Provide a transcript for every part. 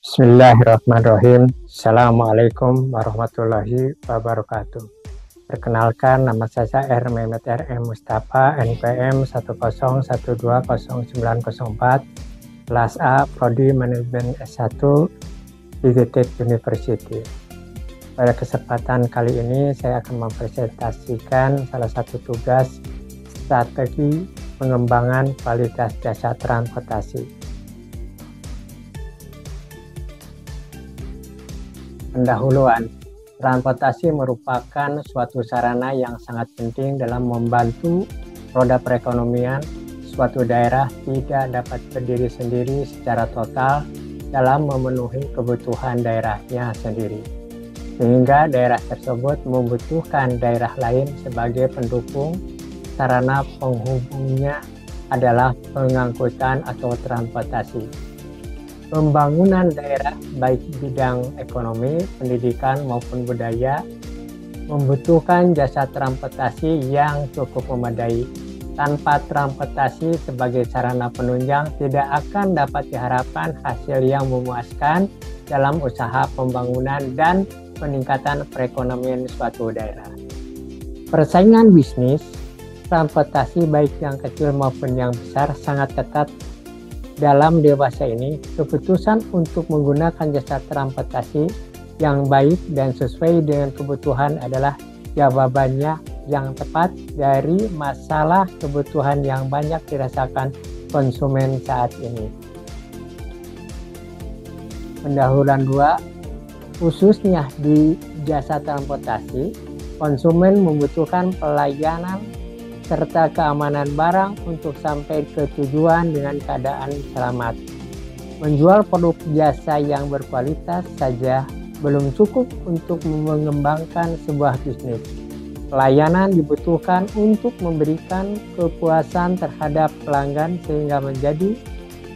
Bismillahirrahmanirrahim. Assalamualaikum warahmatullahi wabarakatuh. Perkenalkan, nama saya R. Mehmet R.M. Mustafa, NPM 101200904, kelas A, Prodi Manajemen S1, United University. Pada kesempatan kali ini, saya akan mempresentasikan salah satu tugas strategi pengembangan kualitas jasa transportasi. Pendahuluan, transportasi merupakan suatu sarana yang sangat penting dalam membantu roda perekonomian. Suatu daerah tidak dapat berdiri sendiri secara total dalam memenuhi kebutuhan daerahnya sendiri, sehingga daerah tersebut membutuhkan daerah lain sebagai pendukung. Sarana penghubungnya adalah pengangkutan atau transportasi. Pembangunan daerah, baik bidang ekonomi, pendidikan, maupun budaya, membutuhkan jasa transportasi yang cukup memadai. Tanpa transportasi sebagai sarana penunjang, tidak akan dapat diharapkan hasil yang memuaskan dalam usaha pembangunan dan peningkatan perekonomian suatu daerah. Persaingan bisnis transportasi, baik yang kecil maupun yang besar, sangat ketat. Dalam dewasa ini, keputusan untuk menggunakan jasa transportasi yang baik dan sesuai dengan kebutuhan adalah jawabannya yang tepat dari masalah kebutuhan yang banyak dirasakan konsumen saat ini. Pendahuluan 2, khususnya di jasa transportasi, konsumen membutuhkan pelayanan serta keamanan barang untuk sampai ke tujuan dengan keadaan selamat. Menjual produk jasa yang berkualitas saja belum cukup untuk mengembangkan sebuah bisnis. Pelayanan dibutuhkan untuk memberikan kepuasan terhadap pelanggan sehingga menjadi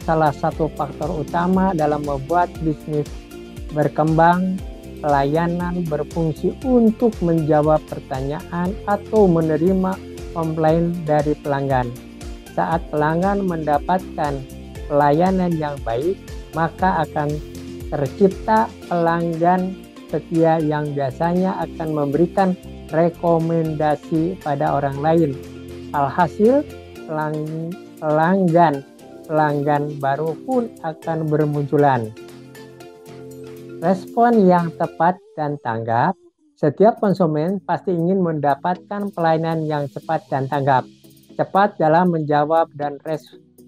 salah satu faktor utama dalam membuat bisnis berkembang. Pelayanan berfungsi untuk menjawab pertanyaan atau menerima komplain dari pelanggan. Saat pelanggan mendapatkan pelayanan yang baik, maka akan tercipta pelanggan setia yang biasanya akan memberikan rekomendasi pada orang lain. Alhasil, pelanggan baru pun akan bermunculan. Respon yang tepat dan tanggap. Setiap konsumen pasti ingin mendapatkan pelayanan yang cepat dan tanggap. Cepat dalam menjawab dan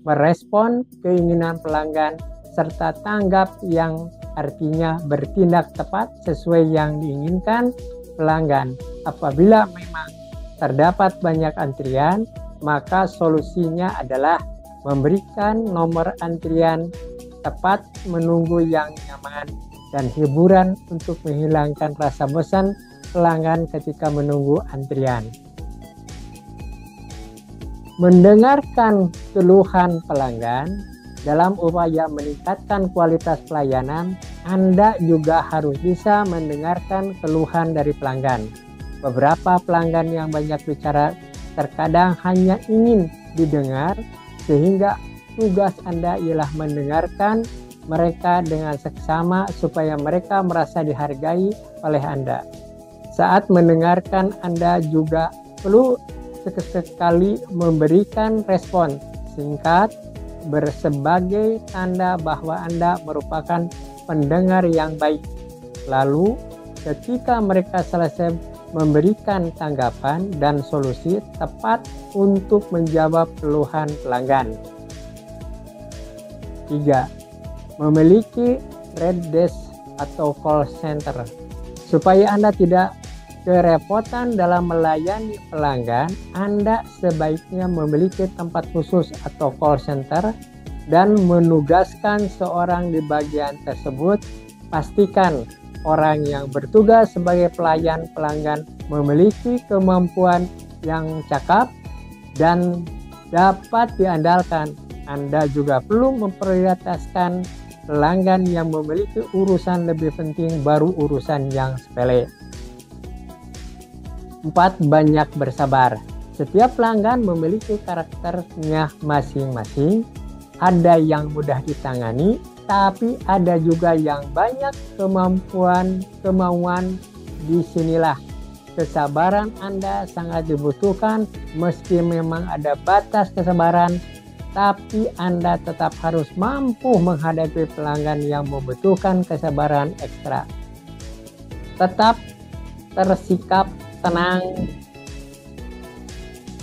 merespon keinginan pelanggan, serta tanggap yang artinya bertindak tepat sesuai yang diinginkan pelanggan. Apabila memang terdapat banyak antrian, maka solusinya adalah memberikan nomor antrian tepat, menunggu yang nyaman, dan hiburan untuk menghilangkan rasa bosan pelanggan ketika menunggu antrian. Mendengarkan keluhan pelanggan dalam upaya meningkatkan kualitas pelayanan, Anda juga harus bisa mendengarkan keluhan dari pelanggan. Beberapa pelanggan yang banyak bicara terkadang hanya ingin didengar, sehingga tugas Anda ialah mendengarkan mereka dengan seksama supaya mereka merasa dihargai oleh Anda. Saat mendengarkan, Anda juga perlu sekali memberikan respon singkat sebagai tanda bahwa Anda merupakan pendengar yang baik. Lalu, ketika mereka selesai memberikan tanggapan dan solusi tepat untuk menjawab keluhan pelanggan. 3. Memiliki red desk atau call center. Supaya Anda tidak kerepotan dalam melayani pelanggan, Anda sebaiknya memiliki tempat khusus atau call center dan menugaskan seorang di bagian tersebut. Pastikan orang yang bertugas sebagai pelayan pelanggan memiliki kemampuan yang cakap dan dapat diandalkan. Anda juga perlu memprioritaskan pelanggan yang memiliki urusan lebih penting baru urusan yang sepele. 4. Banyak bersabar. Setiap pelanggan memiliki karakternya masing-masing. Ada yang mudah ditangani, tapi ada juga yang banyak kemauan. Disinilah kesabaran Anda sangat dibutuhkan. Meski memang ada batas kesabaran, tapi Anda tetap harus mampu menghadapi pelanggan yang membutuhkan kesabaran ekstra. Tetap tersikap tenang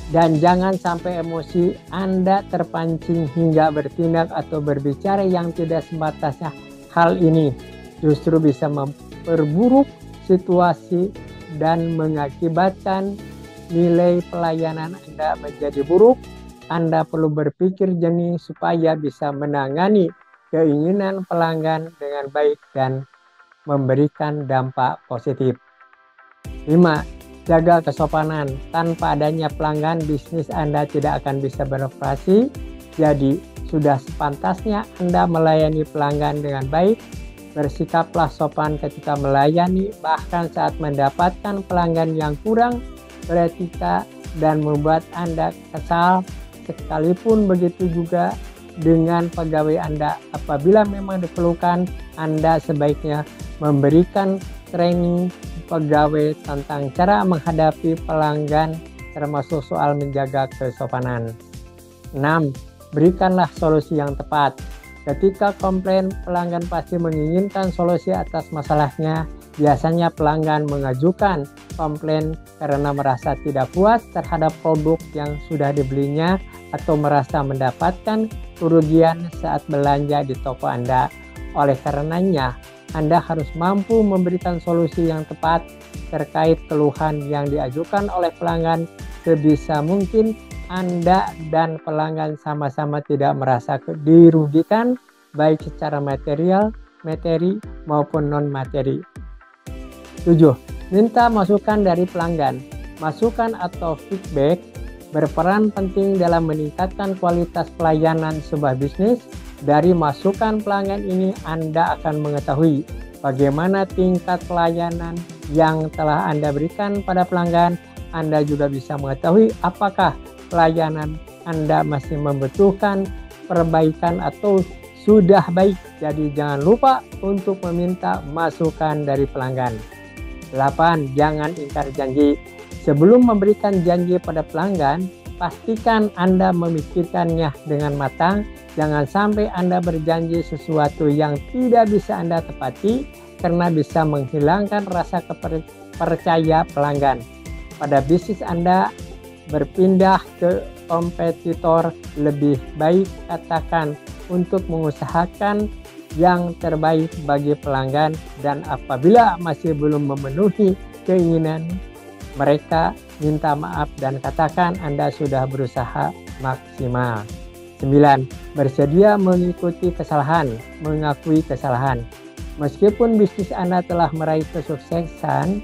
dan jangan sampai emosi Anda terpancing hingga bertindak atau berbicara yang tidak sebatasnya. Hal ini justru bisa memperburuk situasi dan mengakibatkan nilai pelayanan Anda menjadi buruk. Anda perlu berpikir jernih supaya bisa menangani keinginan pelanggan dengan baik dan memberikan dampak positif. 5. Jaga kesopanan. Tanpa adanya pelanggan, bisnis Anda tidak akan bisa beroperasi. Jadi, sudah sepantasnya Anda melayani pelanggan dengan baik. Bersikaplah sopan ketika melayani, bahkan saat mendapatkan pelanggan yang kurang beretika dan membuat Anda kesal. Sekalipun begitu juga dengan pegawai Anda. Apabila memang diperlukan, Anda sebaiknya memberikan training pegawai tentang cara menghadapi pelanggan, termasuk soal menjaga kesopanan. 6. Berikanlah solusi yang tepat. Ketika komplain, pelanggan pasti menginginkan solusi atas masalahnya. Biasanya pelanggan mengajukan komplain karena merasa tidak puas terhadap produk yang sudah dibelinya atau merasa mendapatkan kerugian saat belanja di toko Anda. Oleh karenanya, Anda harus mampu memberikan solusi yang tepat terkait keluhan yang diajukan oleh pelanggan. Sebisa mungkin Anda dan pelanggan sama-sama tidak merasa dirugikan, baik secara materi maupun non-materi. 7. Minta masukan dari pelanggan. Masukan atau feedback berperan penting dalam meningkatkan kualitas pelayanan sebuah bisnis. Dari masukan pelanggan ini, Anda akan mengetahui bagaimana tingkat pelayanan yang telah Anda berikan pada pelanggan. Anda juga bisa mengetahui apakah pelayanan Anda masih membutuhkan perbaikan atau sudah baik. Jadi jangan lupa untuk meminta masukan dari pelanggan. 8. Jangan ingkar janji. Sebelum memberikan janji pada pelanggan, pastikan Anda memikirkannya dengan matang. Jangan sampai Anda berjanji sesuatu yang tidak bisa Anda tepati, karena bisa menghilangkan rasa percaya pelanggan. Pada bisnis Anda berpindah ke kompetitor, lebih baik katakan untuk mengusahakan yang terbaik bagi pelanggan, dan apabila masih belum memenuhi keinginan mereka, minta maaf dan katakan Anda sudah berusaha maksimal. 9. Bersedia mengikuti kesalahan, mengakui kesalahan. Meskipun bisnis Anda telah meraih kesuksesan,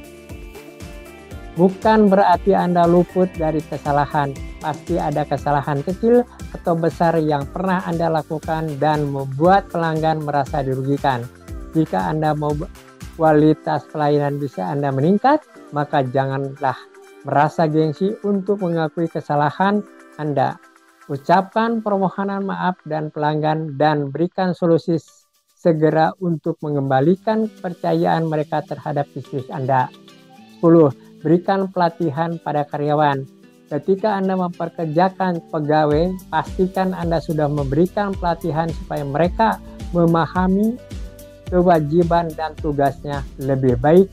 bukan berarti Anda luput dari kesalahan. Pasti ada kesalahan kecil atau besar yang pernah Anda lakukan dan membuat pelanggan merasa dirugikan. Jika Anda mau kualitas pelayanan bisa Anda meningkat, maka janganlah merasa gengsi untuk mengakui kesalahan Anda. Ucapkan permohonan maaf dan pelanggan dan berikan solusi segera untuk mengembalikan kepercayaan mereka terhadap bisnis Anda. 10. Berikan pelatihan pada karyawan. Ketika Anda memperkerjakan pegawai, pastikan Anda sudah memberikan pelatihan supaya mereka memahami kewajiban dan tugasnya lebih baik.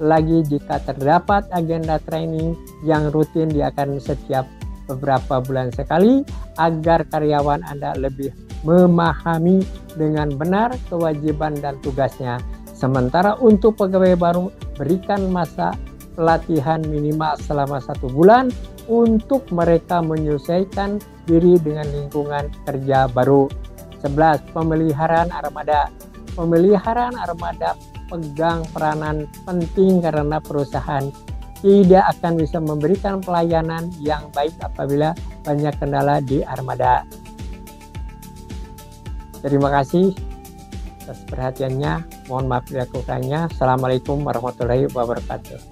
Lagi jika terdapat agenda training yang rutin diadakan setiap beberapa bulan sekali, agar karyawan Anda lebih memahami dengan benar kewajiban dan tugasnya. Sementara untuk pegawai baru, berikan masa pelatihan minimal selama 1 bulan untuk mereka menyesuaikan diri dengan lingkungan kerja baru. 11. Pemeliharaan armada. Pemeliharaan armada pegang peranan penting karena perusahaan tidak akan bisa memberikan pelayanan yang baik apabila banyak kendala di armada. Terima kasih atas perhatiannya. Mohon maaf bila kurangnya. Assalamualaikum warahmatullahi wabarakatuh.